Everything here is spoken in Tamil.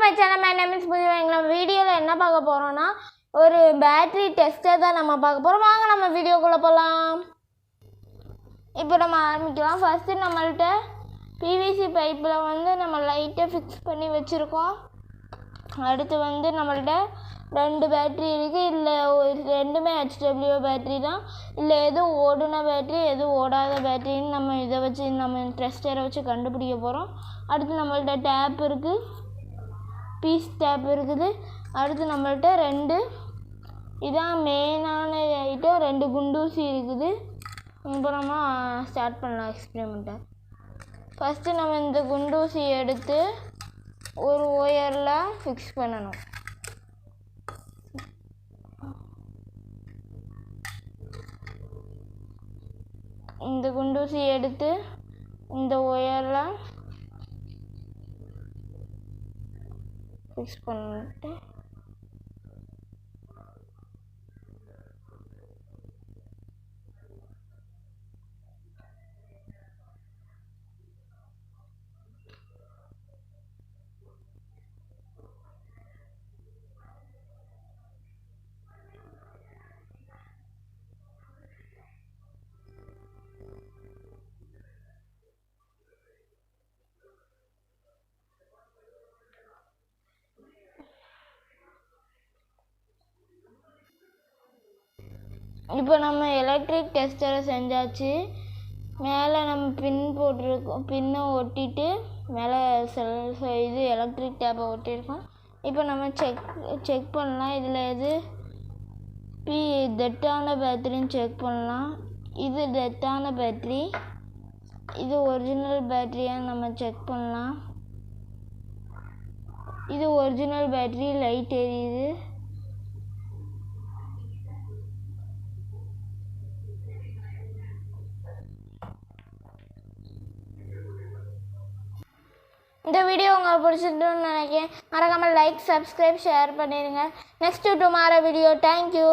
to my channel. My name is Pudhiva. Video என்ன பார்க்க போறோம்னா ஒரு பேட்டரி டெஸ்டர் தான் நம்ம பார்க்க போறோம். வாங்க நம்ம வீடியோக்குள்ள போலாம். இப்போ நம்ம ஆரம்பிக்கலாம். ஃபர்ஸ்ட் நம்மள்ட்ட PVC பைப்ல நம்ம லைட்டை ஃபிக்ஸ் பண்ணி வச்சிருக்கோம். அடுத்து நம்மள்ட்ட ரெண்டு பேட்டரி இருக்கு. இல்ல ரெண்டுமே HW பேட்டரி தான். இல்ல எது ஓடுன பேட்டரி எது ஓடாத பேட்டரின்னு நம்ம இத வச்சு நம்ம டெஸ்டரை வச்சு கண்டுபிடிக்க போறோம். அடுத்து நம்மள்ட்ட டேப் இருக்கு. பீஸ் டேப் இருக்குது. அடுத்து நம்மள்ட்ட ரெண்டு இதான் மெயினான ஐட்டம், ரெண்டு குண்டூசி இருக்குது. இப்போ நம்ம ஸ்டார்ட் பண்ணலாம் எக்ஸ்பெரிமெண்ட்டை. ஃபஸ்ட்டு நம்ம இந்த குண்டூசி எடுத்து ஒரு ஒயரில் ஃபிக்ஸ் பண்ணணும். இந்த குண்டூசி எடுத்து இந்த ஒயரில் ஃபிக்ஸ் பண்ணிட்டு இப்போ நம்ம எலக்ட்ரிக் டெஸ்டரை செஞ்சாச்சு. மேலே நம்ம பின் போட்டிருக்கோம். பின்னை ஒட்டிட்டு மேலே இது எலக்ட்ரிக் டேப்பை ஒட்டியிருக்கோம். இப்போ நம்ம செக் பண்ணலாம். இதில் எது டெட்டான பேட்டரின்னு செக் பண்ணலாம். இது டெட்டான பேட்டரி, இது ஒரிஜினல் பேட்டரியான்னு நம்ம செக் பண்ணலாம். இது ஒரிஜினல் பேட்டரி, லைட் எரியுது. இந்த வீடியோ உங்களுக்கு பிடிச்சிருக்குன்னு நினைக்கிறேன். மறக்காமல் லைக், சப்ஸ்கிரைப், ஷேர் பண்ணிடுங்க. Next tomorrow video. தேங்க்யூ.